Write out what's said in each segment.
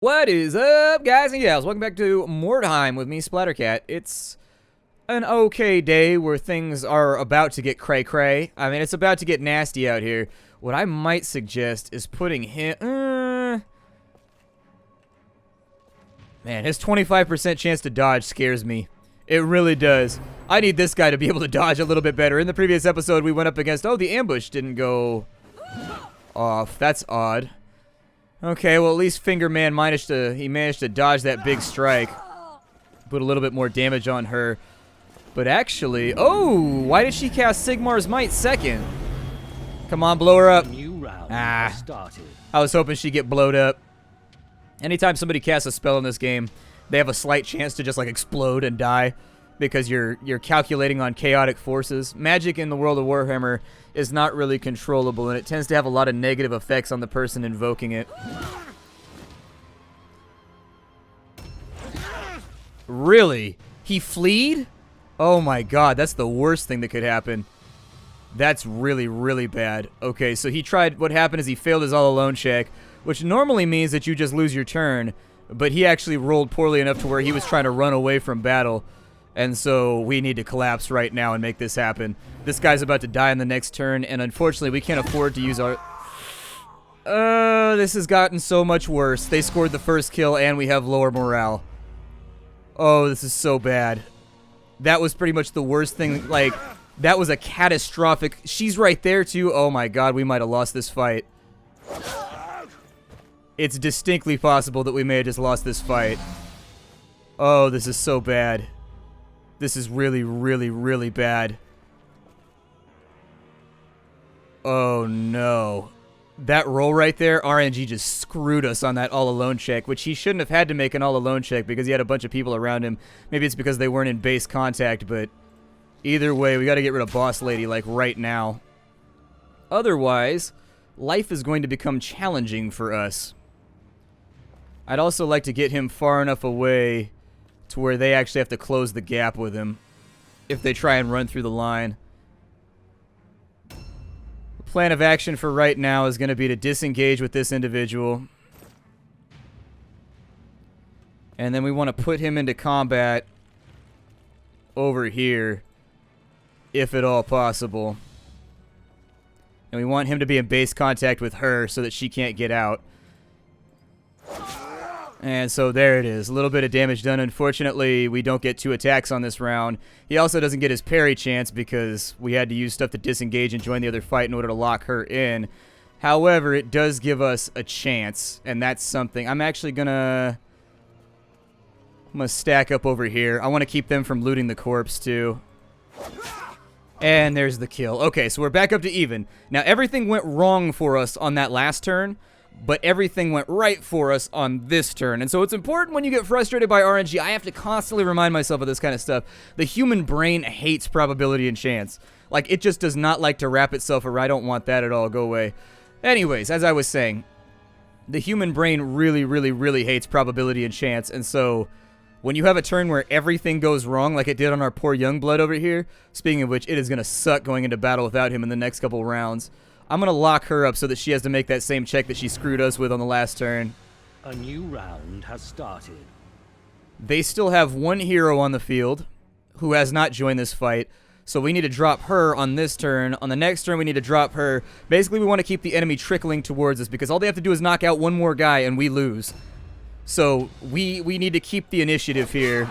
What is up, guys and gals? Welcome back to Mordheim with me, Splattercat. It's an okay day where things are about to get cray-cray. I mean, it's about to get nasty out here. What I might suggest is putting him... Man, his 25% chance to dodge scares me. It really does. I need this guy to be able to dodge a little bit better. In the previous episode, we went up against... Oh, the ambush didn't go off. That's odd. Okay, well at least Fingerman managed to dodge that big strike. Put a little bit more damage on her. But actually, oh, why did she cast Sigmar's Might second? Come on, blow her up. I was hoping she'd get blowed up. Anytime somebody casts a spell in this game, they have a slight chance to just like explode and die because you're calculating on chaotic forces. Magic in the world of Warhammer is not really controllable, and it tends to have a lot of negative effects on the person invoking it. Really? He fleed? Oh my god, that's the worst thing that could happen. That's really, really bad. Okay, so he tried, what happened is he failed his all alone check, which normally means that you just lose your turn, but he actually rolled poorly enough to where he was trying to run away from battle. And so we need to collapse right now and make this happen. This guy's about to die in the next turn, and unfortunately we can't afford to use our... this has gotten so much worse. They scored the first kill and we have lower morale. Oh, this is so bad. That was pretty much the worst thing. Like, that was a catastrophic... She's right there too. Oh my god, we might have lost this fight. It's distinctly possible that we may have just lost this fight. Oh, this is so bad. This is really, really, really bad. Oh, no. That roll right there, RNG just screwed us on that all-alone check, which he shouldn't have had to make an all-alone check because he had a bunch of people around him. Maybe it's because they weren't in base contact, but either way, we got to get rid of Boss Lady, like, right now. Otherwise, life is going to become challenging for us. I'd also like to get him far enough away to where they actually have to close the gap with him if they try and run through the line. The plan of action for right now is going to be to disengage with this individual. And then we want to put him into combat over here, if at all possible. And we want him to be in base contact with her so that she can't get out. And so there it is. A little bit of damage done. Unfortunately, we don't get 2 attacks on this round. He also doesn't get his parry chance because we had to use stuff to disengage and join the other fight in order to lock her in. However, it does give us a chance, and that's something. I'm gonna stack up over here. I want to keep them from looting the corpse too. And there's the kill. Okay, so we're back up to even. Now, everything went wrong for us on that last turn, but everything went right for us on this turn. And so it's important when you get frustrated by RNG, I have to constantly remind myself of this kind of stuff. The human brain hates probability and chance. Like, it just does not like to wrap itself around. I don't want that at all. Go away. Anyways, as I was saying, the human brain really, really, really hates probability and chance. And so when you have a turn where everything goes wrong, like it did on our poor Youngblood over here, speaking of which, it is going to suck going into battle without him in the next couple rounds. I'm going to lock her up so that she has to make that same check that she screwed us with on the last turn. A new round has started. They still have one hero on the field who has not joined this fight, so we need to drop her on this turn. On the next turn, we need to drop her. Basically, we want to keep the enemy trickling towards us because all they have to do is knock out one more guy and we lose. So we need to keep the initiative here.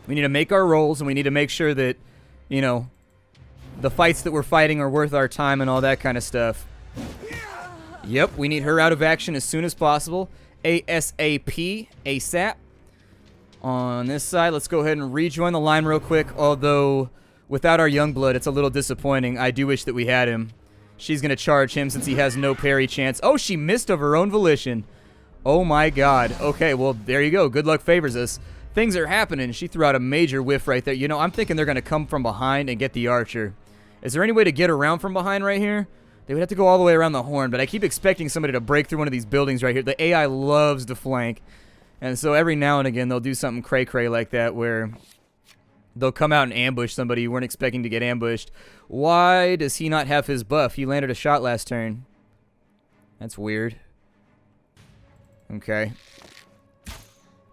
We need to make our rolls, and we need to make sure that, you know, the fights that we're fighting are worth our time and all that kind of stuff. Yep, we need her out of action as soon as possible. ASAP, ASAP. On this side, let's go ahead and rejoin the line real quick, although without our Youngblood, it's a little disappointing. I do wish that we had him. She's going to charge him since he has no parry chance. Oh, she missed of her own volition. Oh my god. Okay, well, there you go. Good luck favors us. Things are happening. She threw out a major whiff right there. You know, I'm thinking they're going to come from behind and get the archer. Is there any way to get around from behind right here? They would have to go all the way around the horn, but I keep expecting somebody to break through one of these buildings right here. The AI loves to flank. And so every now and again, they'll do something cray-cray like that where they'll come out and ambush somebody you weren't expecting to get ambushed. Why does he not have his buff? He landed a shot last turn. That's weird. Okay.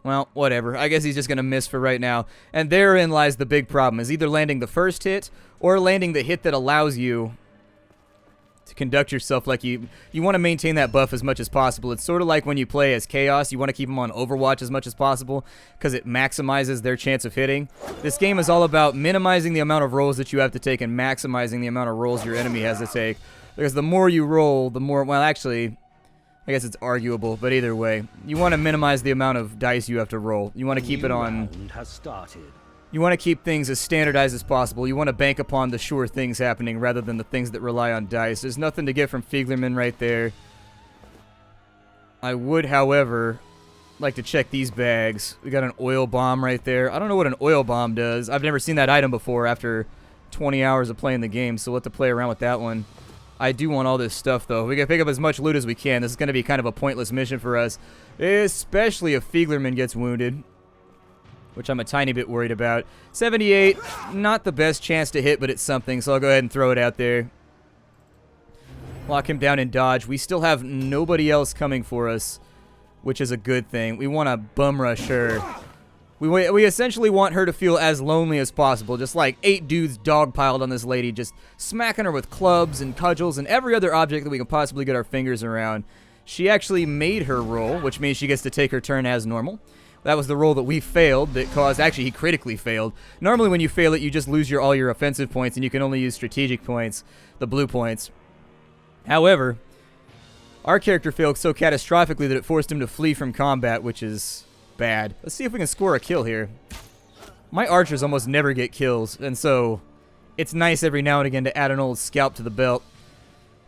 Well, whatever. I guess he's just going to miss for right now. And therein lies the big problem, is either landing the first hit or landing the hit that allows you to conduct yourself like you want to maintain that buff as much as possible. It's sort of like when you play as Chaos, you want to keep them on Overwatch as much as possible because it maximizes their chance of hitting. This game is all about minimizing the amount of rolls that you have to take and maximizing the amount of rolls your enemy has to take. Because the more you roll, the more, well, actually, I guess it's arguable, but either way, you want to minimize the amount of dice you have to roll. You want to keep it on. You want to keep things as standardized as possible. You want to bank upon the sure things happening rather than the things that rely on dice. There's nothing to get from Fieglerman right there. I would, however, like to check these bags. We got an oil bomb right there. I don't know what an oil bomb does. I've never seen that item before after 20 hours of playing the game, so we'll have to play around with that one. I do want all this stuff, though. We gotta pick up as much loot as we can. This is gonna be kind of a pointless mission for us, especially if Fieglerman gets wounded, which I'm a tiny bit worried about. 78, not the best chance to hit, but it's something, so I'll go ahead and throw it out there. Lock him down and dodge. We still have nobody else coming for us, which is a good thing. We want to bum rush her. We essentially want her to feel as lonely as possible, just like 8 dudes dogpiled on this lady, just smacking her with clubs and cudgels and every other object that we can possibly get our fingers around. She actually made her roll, which means she gets to take her turn as normal. That was the roll that we failed that caused, actually he critically failed. Normally when you fail it, you just lose all your offensive points and you can only use strategic points, the blue points. However, our character failed so catastrophically that it forced him to flee from combat, which is bad. Let's see if we can score a kill here. My archers almost never get kills, and so it's nice every now and again to add an old scalp to the belt.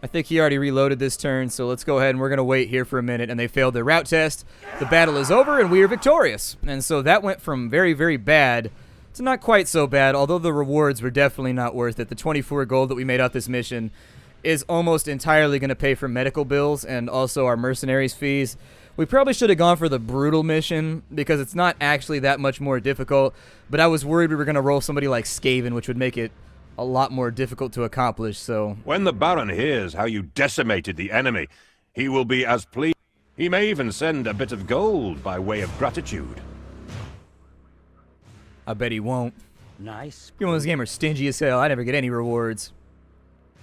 I think he already reloaded this turn, so let's go ahead and we're going to wait here for a minute, and they failed their route test. The battle is over, and we are victorious. And so that went from very, very bad to not quite so bad, although the rewards were definitely not worth it. The 24 gold that we made off this mission is almost entirely going to pay for medical bills and also our mercenaries fees. We probably should have gone for the brutal mission because it's not actually that much more difficult, but I was worried we were going to roll somebody like Skaven, which would make it a lot more difficult to accomplish, so... When the Baron hears how you decimated the enemy, he will be as pleased. He may even send a bit of gold by way of gratitude. I bet he won't. Nice. People in this game are stingy as hell. I never get any rewards.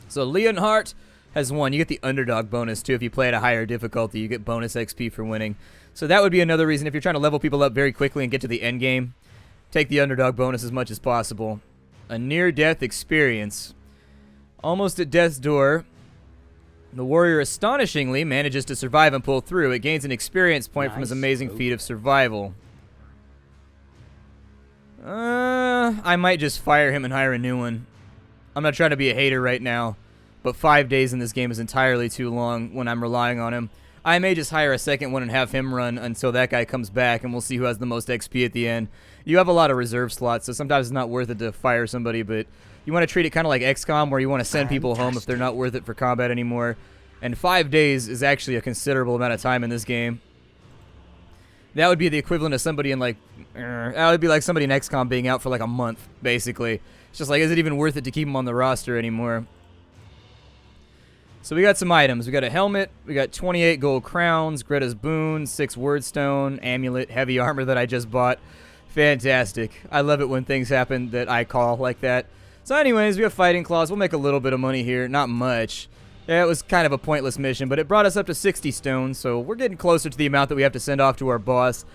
So Leonhardt has won. You get the underdog bonus, too. If you play at a higher difficulty, you get bonus XP for winning. So that would be another reason if you're trying to level people up very quickly and get to the end game, take the underdog bonus as much as possible. A near-death experience. Almost at death's door, the warrior astonishingly manages to survive and pull through. It gains an experience point from his amazing feat of survival. I might just fire him and hire a new one. I'm not trying to be a hater right now, but 5 days in this game is entirely too long when I'm relying on him. I may just hire a second one and have him run until that guy comes back, and we'll see who has the most XP at the end. You have a lot of reserve slots, so sometimes it's not worth it to fire somebody, but you want to treat it kind of like XCOM, where you want to send people home if they're not worth it for combat anymore. And 5 days is actually a considerable amount of time in this game. That would be the equivalent of somebody in, like... that would be like somebody in XCOM being out for like a month, basically. It's just like, is it even worth it to keep them on the roster anymore? So we got some items. We got a helmet. We got 28 gold crowns, Greta's boon, 6 wordstone, amulet, heavy armor that I just bought. Fantastic. I love it when things happen that I call like that. So anyways, we have fighting claws. We'll make a little bit of money here. Not much. Yeah, it was kind of a pointless mission, but it brought us up to 60 stones, so we're getting closer to the amount that we have to send off to our boss.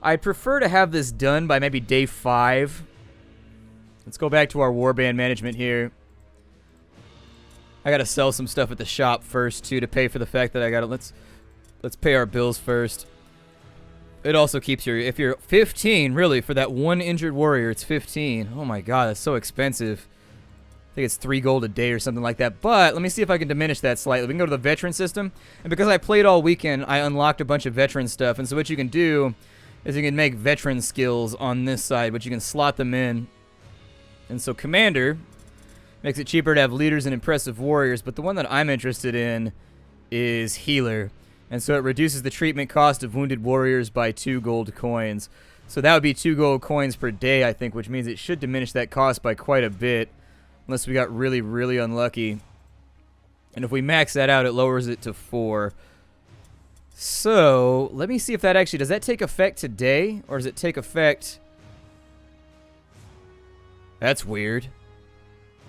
I prefer to have this done by maybe day 5. Let's go back to our warband management here. I gotta sell some stuff at the shop first too to pay for the fact that I gotta let's pay our bills first. It also keeps your, if you're 15 really for that one injured warrior, it's 15. Oh my god, that's so expensive. I think it's 3 gold a day or something like that. But let me see if I can diminish that slightly. We can go to the veteran system, and because I played all weekend, I unlocked a bunch of veteran stuff. And so what you can do is you can make veteran skills on this side, but you can slot them in. And so commander makes it cheaper to have leaders and impressive warriors, but the one that I'm interested in is healer. And so it reduces the treatment cost of wounded warriors by 2 gold coins. So that would be 2 gold coins per day, I think, which means it should diminish that cost by quite a bit, unless we got really, really unlucky. And if we max that out, it lowers it to 4. So, let me see if that actually... Does that take effect today? Or does it take effect... That's weird.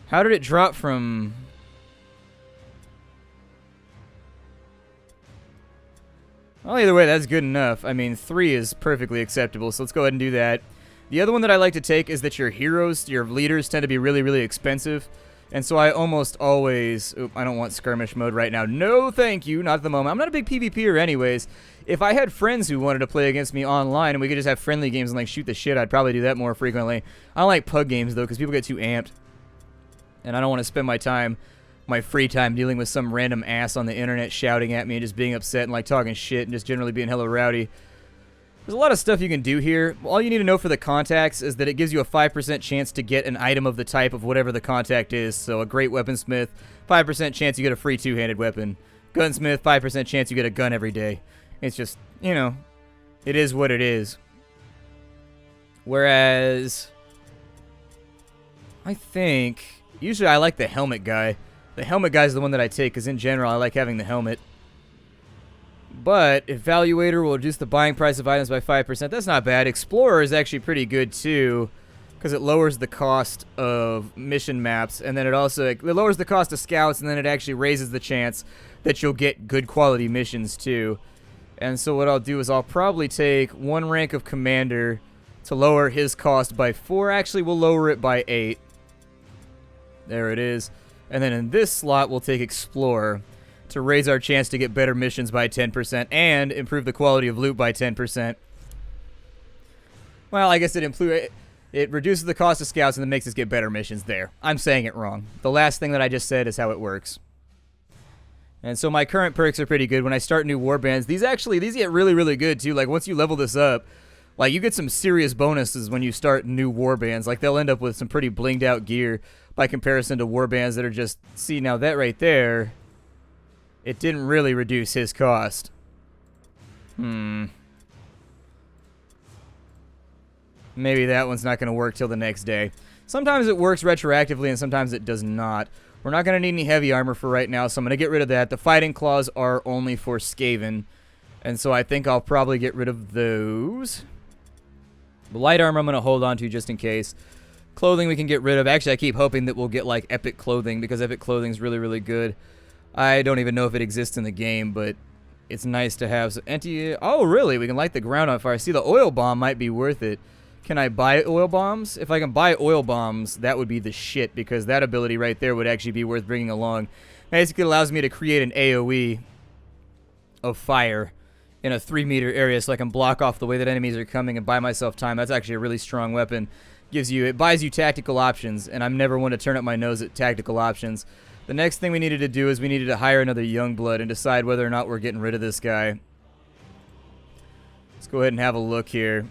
How did it drop from... Well, either way, that's good enough. I mean, 3 is perfectly acceptable, so let's go ahead and do that. The other one that I like to take is that your heroes, your leaders, tend to be really, really expensive. And so I almost always... Oop, I don't want skirmish mode right now. No, thank you. Not at the moment. I'm not a big PvPer anyways. If I had friends who wanted to play against me online and we could just have friendly games and, like, shoot the shit, I'd probably do that more frequently. I don't like pug games, though, because people get too amped. And I don't want to spend my free time dealing with some random ass on the internet shouting at me and just being upset and, like, talking shit and just generally being hella rowdy. There's a lot of stuff you can do here. All you need to know for the contacts is that it gives you a 5% chance to get an item of the type of whatever the contact is. So a great weaponsmith, 5% chance you get a free two-handed weapon. Gunsmith, 5% chance you get a gun every day. It's just, you know, it is what it is. Whereas, I think, usually I like the helmet guy. The helmet guy is the one that I take because in general I like having the helmet. But Evaluator will reduce the buying price of items by 5%. That's not bad. Explorer is actually pretty good too, because it lowers the cost of mission maps, and then it lowers the cost of scouts, and then it actually raises the chance that you'll get good quality missions too. And so what I'll do is I'll probably take 1 rank of Commander to lower his cost by 4. Actually, we'll lower it by 8. There it is. And then in this slot, we'll take Explorer to raise our chance to get better missions by 10% and improve the quality of loot by 10%. Well, I guess it reduces the cost of scouts and then makes us get better missions there. I'm saying it wrong. The last thing that I just said is how it works. And so my current perks are pretty good. When I start new warbands, these get really, really good too. Like once you level this up, like you get some serious bonuses when you start new warbands. Like they'll end up with some pretty blinged out gear by comparison to warbands that are just, see now that right there, it didn't really reduce his cost. Maybe that one's not going to work till the next day. Sometimes it works retroactively and sometimes it does not. We're not going to need any heavy armor for right now, so I'm going to get rid of that. The fighting claws are only for Skaven, and so I think I'll probably get rid of those. The light armor I'm going to hold on to just in case. Clothing we can get rid of. Actually, I keep hoping that we'll get like epic clothing because epic clothing is really, really good. I don't even know if it exists in the game, but it's nice to have. So oh, really? We can light the ground on fire. See, the oil bomb might be worth it. Can I buy oil bombs? If I can buy oil bombs, that would be the shit, because that ability right there would actually be worth bringing along. Basically, it allows me to create an AoE of fire in a 3-meter area so I can block off the way that enemies are coming and buy myself time. That's actually a really strong weapon. It buys you tactical options, and I'm never one to turn up my nose at tactical options. The next thing we needed to do is we needed to hire another Youngblood and decide whether or not we're getting rid of this guy. Let's go ahead and have a look here.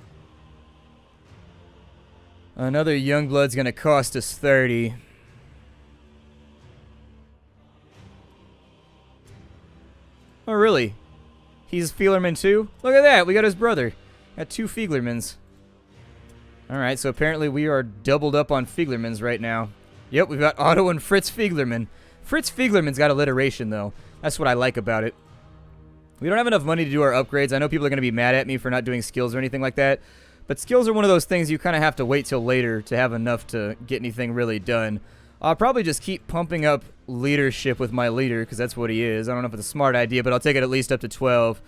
Another Youngblood's going to cost us 30. Oh, really? He's Feelerman too? Look at that, we got his brother. Got 2 Feeglermans. Alright, so apparently we are doubled up on Feeglermans right now. Yep, we've got Otto and Fritz Feeglerman. Fritz Feeglerman's got alliteration, though. That's what I like about it. We don't have enough money to do our upgrades. I know people are going to be mad at me for not doing skills or anything like that. But skills are one of those things you kind of have to wait till later to have enough to get anything really done. I'll probably just keep pumping up leadership with my leader, because that's what he is. I don't know if it's a smart idea, but I'll take it at least up to 12.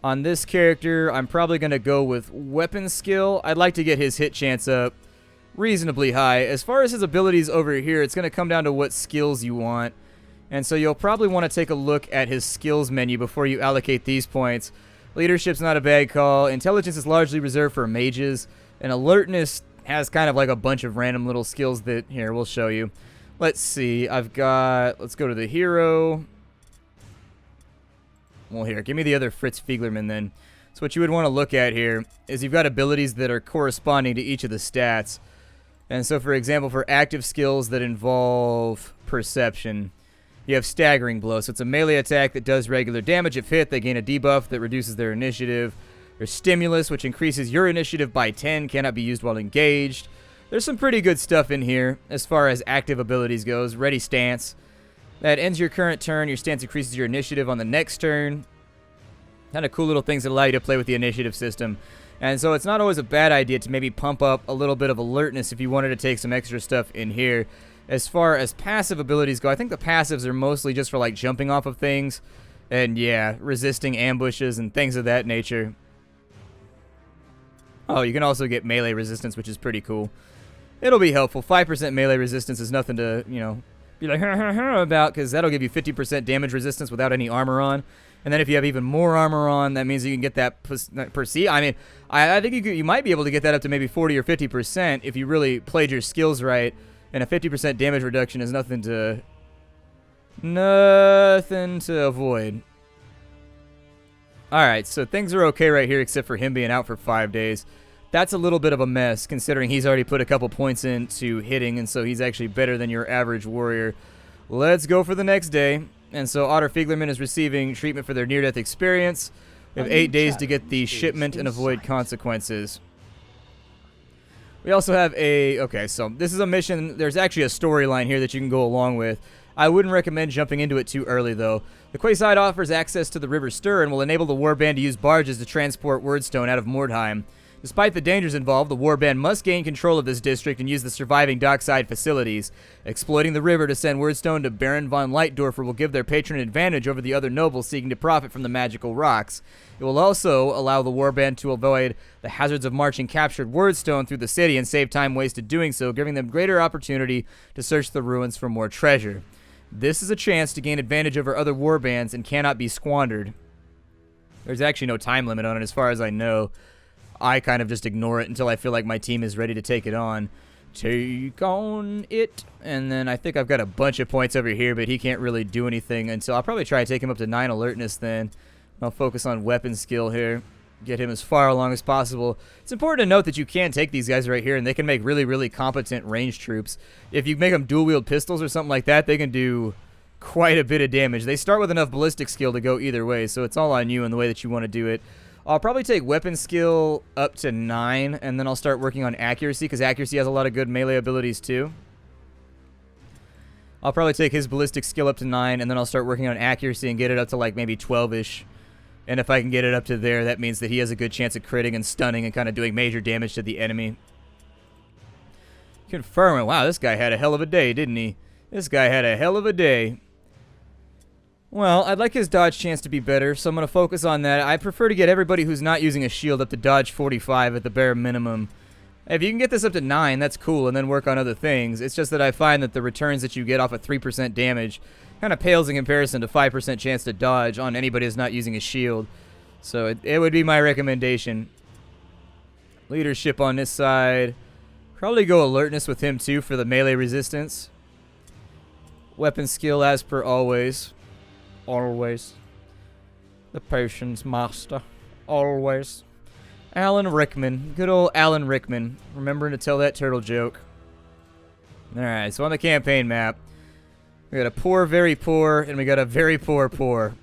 On this character, I'm probably going to go with weapon skill. I'd like to get his hit chance up reasonably high. As far as his abilities over here, it's going to come down to what skills you want. And so you'll probably want to take a look at his skills menu before you allocate these points. Leadership's not a bad call. Intelligence is largely reserved for mages. And alertness has kind of like a bunch of random little skills that, here, we'll show you. Let's see, let's go to the hero. Well, here, give me the other Fritz Feeglerman then. So what you would want to look at here is you've got abilities that are corresponding to each of the stats. And so, for example, for active skills that involve perception, you have Staggering Blow. So it's a melee attack that does regular damage. If hit, they gain a debuff that reduces their initiative. There's Stimulus, which increases your initiative by 10, cannot be used while engaged. There's some pretty good stuff in here as far as active abilities goes. Ready Stance. That ends your current turn. Your stance increases your initiative on the next turn. Kind of cool little things that allow you to play with the initiative system. And so it's not always a bad idea to maybe pump up a little bit of alertness if you wanted to take some extra stuff in here. As far as passive abilities go, I think the passives are mostly just for like jumping off of things. And yeah, resisting ambushes and things of that nature. Oh, you can also get melee resistance, which is pretty cool. It'll be helpful. 5% melee resistance is nothing to, you know, be like about, because that'll give you 50% damage resistance without any armor on. And then if you have even more armor on, that means you can get that perceive. I mean, I think you might be able to get that up to maybe 40 or 50% if you really played your skills right. And a 50% damage reduction is nothing to avoid. Alright, so things are okay right here except for him being out for 5 days. That's a little bit of a mess considering he's already put a couple points into hitting, and so he's actually better than your average warrior. Let's go for the next day. And so Otter Fieglerman is receiving treatment for their near-death experience. We have 8 days to get the shipment and avoid consequences. We also have okay, so this is a mission. There's actually a storyline here that you can go along with. I wouldn't recommend jumping into it too early, though. The quayside offers access to the River Ster and will enable the Warband to use barges to transport Wordstone out of Mordheim. Despite the dangers involved, the Warband must gain control of this district and use the surviving dockside facilities. Exploiting the river to send Wordstone to Baron von Leitdorfer will give their patron advantage over the other nobles seeking to profit from the magical rocks. It will also allow the Warband to avoid the hazards of marching captured Wordstone through the city and save time wasted doing so, giving them greater opportunity to search the ruins for more treasure. This is a chance to gain advantage over other warbands and cannot be squandered. There's actually no time limit on it as far as I know. I kind of just ignore it until I feel like my team is ready to take it on. Take on it. And then I think I've got a bunch of points over here, but he can't really do anything until I'll probably try to take him up to 9 alertness then. I'll focus on weapon skill here. Get him as far along as possible. It's important to note that you can take these guys right here and they can make really, really competent ranged troops. If you make them dual wield pistols or something like that, they can do quite a bit of damage. They start with enough ballistic skill to go either way, so it's all on you and the way that you want to do it. I'll probably take weapon skill up to 9, and then I'll start working on accuracy, because accuracy has a lot of good melee abilities too. I'll probably take his ballistic skill up to 9, and then I'll start working on accuracy and get it up to like maybe 12-ish. And if I can get it up to there, that means that he has a good chance of critting and stunning and kind of doing major damage to the enemy. Confirming. Wow, this guy had a hell of a day, didn't he? This guy had a hell of a day. Well, I'd like his dodge chance to be better, so I'm going to focus on that. I prefer to get everybody who's not using a shield up to dodge 45 at the bare minimum. If you can get this up to 9, that's cool, and then work on other things. It's just that I find that the returns that you get off of 3% damage kind of pales in comparison to 5% chance to dodge on anybody who's not using a shield. So it would be my recommendation. Leadership on this side. Probably go alertness with him too for the melee resistance. Weapon skill as per always. Always. The potions master. Always. Alan Rickman. Good old Alan Rickman. Remembering to tell that turtle joke. Alright, so on the campaign map, we got a poor, very poor, and we got a very poor, poor.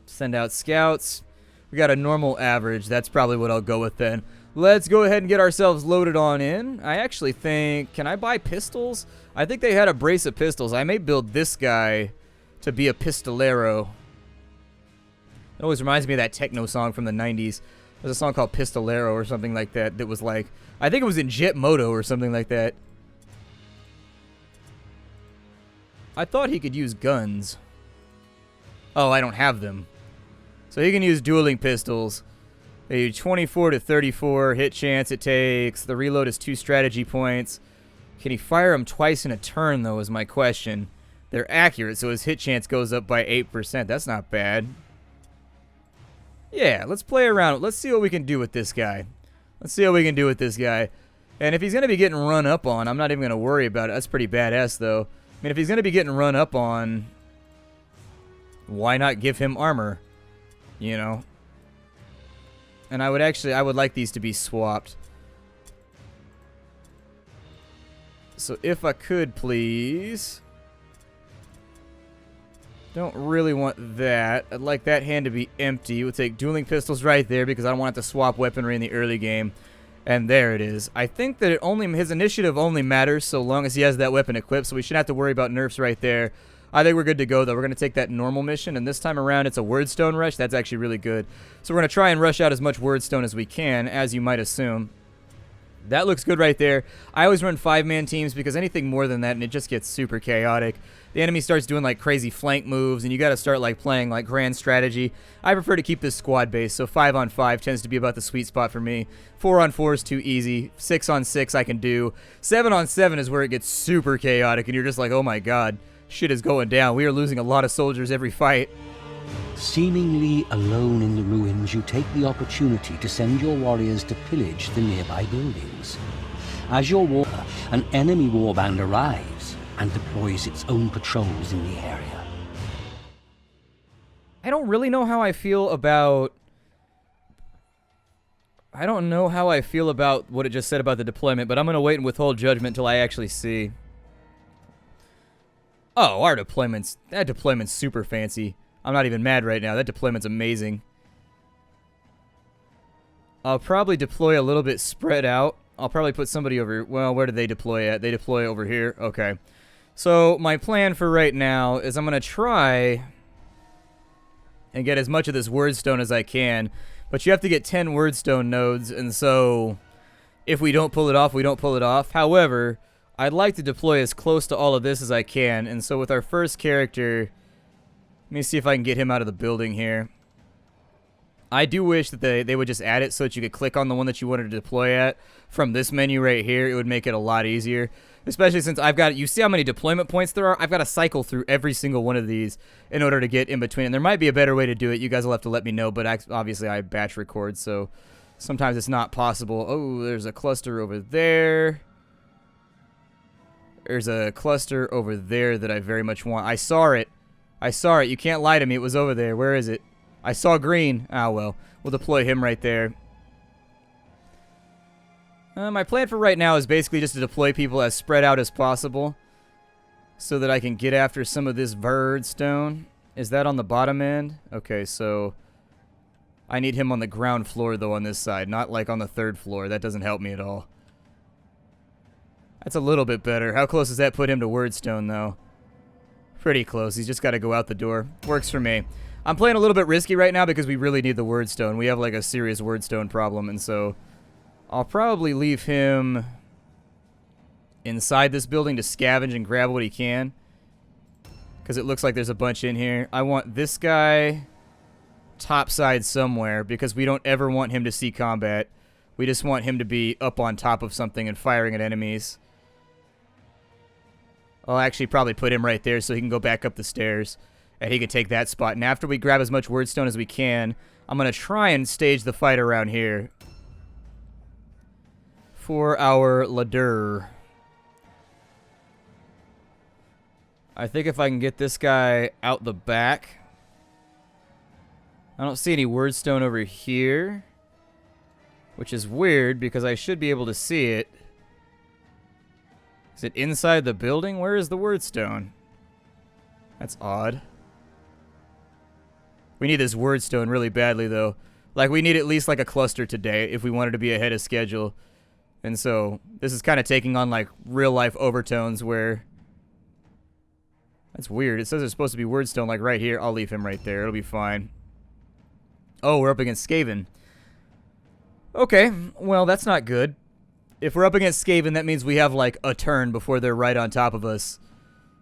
Send out scouts. We got a normal average. That's probably what I'll go with then. Let's go ahead and get ourselves loaded on in. I actually think... Can I buy pistols? I think they had a brace of pistols. I may build this guy to be a pistolero. It always reminds me of that techno song from the 90s. There's a song called Pistolero or something like that that was like... I think it was in Jet Moto or something like that. I thought he could use guns. Oh, I don't have them. So he can use dueling pistols. A 24 to 34 hit chance it takes. The reload is 2 strategy points. Can he fire them twice in a turn, though, is my question. They're accurate, so his hit chance goes up by 8%. That's not bad. Yeah, let's play around. Let's see what we can do with this guy. Let's see what we can do with this guy. And if he's going to be getting run up on, I'm not even going to worry about it. That's pretty badass, though. I mean, if he's going to be getting run up on, why not give him armor? You know? And I would like these to be swapped. So if I could, please. Don't really want that. I'd like that hand to be empty. We'll take dueling pistols right there because I don't want it to swap weaponry in the early game. And there it is. I think that his initiative only matters so long as he has that weapon equipped, so we shouldn't have to worry about nerfs right there. I think we're good to go, though. We're going to take that normal mission, and this time around it's a wordstone rush. That's actually really good. So we're going to try and rush out as much wordstone as we can, as you might assume. That looks good right there. I always run 5-man teams because anything more than that, and it just gets super chaotic. The enemy starts doing like crazy flank moves, and you got to start like playing like grand strategy. I prefer to keep this squad based, so 5-on-5 tends to be about the sweet spot for me. 4-on-4 is too easy. 6-on-6 I can do. 7-on-7 is where it gets super chaotic, and you're just like, oh my god, shit is going down. We are losing a lot of soldiers every fight. Seemingly alone in the ruins, you take the opportunity to send your warriors to pillage the nearby buildings. As your warrior, an enemy warband arrives and deploys its own patrols in the area. I don't really know how I feel about... I don't know how I feel about what it just said about the deployment, but I'm going to wait and withhold judgment until I actually see. Oh, our deployment's... That deployment's super fancy. I'm not even mad right now. That deployment's amazing. I'll probably deploy a little bit spread out. I'll probably put somebody over... Well, where do they deploy at? They deploy over here. Okay. So, my plan for right now is I'm going to try and get as much of this wordstone as I can. But you have to get 10 wordstone nodes, and so if we don't pull it off, we don't pull it off. However, I'd like to deploy as close to all of this as I can, and so with our first character... Let me see if I can get him out of the building here. I do wish that they would just add it so that you could click on the one that you wanted to deploy at from this menu right here. It would make it a lot easier. Especially since I've got... You see how many deployment points there are? I've got to cycle through every single one of these in order to get in between. And there might be a better way to do it. You guys will have to let me know. But obviously I batch record, so sometimes it's not possible. Oh, there's a cluster over there. There's a cluster over there that I very much want. I saw it. I saw it. You can't lie to me. It was over there. Where is it? I saw green. Ah, well. We'll deploy him right there. My plan for right now is basically just to deploy people as spread out as possible so that I can get after some of this birdstone. Is that on the bottom end? Okay, so I need him on the ground floor, though, on this side, not like on the 3rd floor. That doesn't help me at all. That's a little bit better. How close does that put him to wordstone, though? Pretty close. He's just got to go out the door. Works for me. I'm playing a little bit risky right now because we really need the wordstone. We have like a serious wordstone problem, and so I'll probably leave him inside this building to scavenge and grab what he can because it looks like there's a bunch in here. I want this guy topside somewhere because we don't ever want him to see combat. We just want him to be up on top of something and firing at enemies. I'll actually probably put him right there so he can go back up the stairs and he can take that spot. And after we grab as much wordstone as we can, I'm going to try and stage the fight around here for our ladder. I think if I can get this guy out the back. I don't see any wordstone over here, which is weird because I should be able to see it. Is it inside the building? Where is the wordstone? That's odd. We need this wordstone really badly, though. Like, we need at least, like, a cluster today if we wanted to be ahead of schedule. And so, this is kind of taking on, like, real-life overtones where... That's weird. It says there's supposed to be wordstone, like, right here. I'll leave him right there. It'll be fine. Oh, we're up against Skaven. Okay, well, that's not good. If we're up against Skaven, that means we have, like, a turn before they're right on top of us.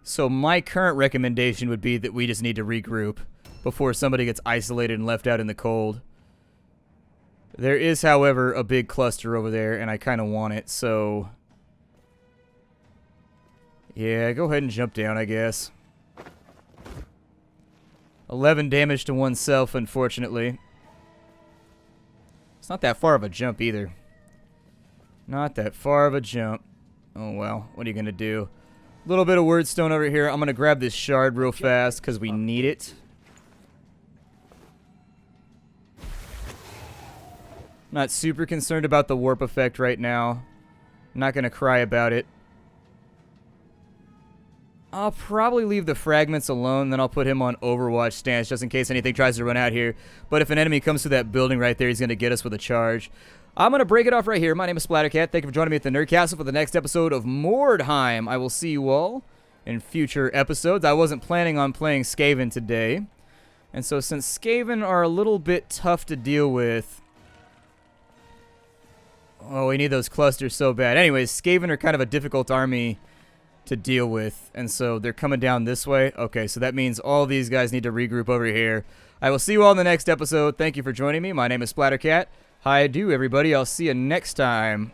So my current recommendation would be that we just need to regroup before somebody gets isolated and left out in the cold. There is, however, a big cluster over there, and I kind of want it, so... Yeah, go ahead and jump down, I guess. 11 damage to oneself, unfortunately. It's not that far of a jump, either. Not that far of a jump. Oh, well. What are you going to do? A little bit of wordstone over here. I'm going to grab this shard real fast because we need it. Not super concerned about the warp effect right now. I'm not going to cry about it. I'll probably leave the fragments alone, then I'll put him on Overwatch stance just in case anything tries to run out here. But if an enemy comes to that building right there, he's going to get us with a charge. I'm going to break it off right here. My name is Splattercat. Thank you for joining me at the Nerd Castle for the next episode of Mordheim. I will see you all in future episodes. I wasn't planning on playing Skaven today. And so since Skaven are a little bit tough to deal with... Oh, we need those clusters so bad. Anyways, Skaven are kind of a difficult army to deal with. And so they're coming down this way. Okay, so that means all these guys need to regroup over here. I will see you all in the next episode. Thank you for joining me. My name is Splattercat. Hi, do everybody. I'll see you next time.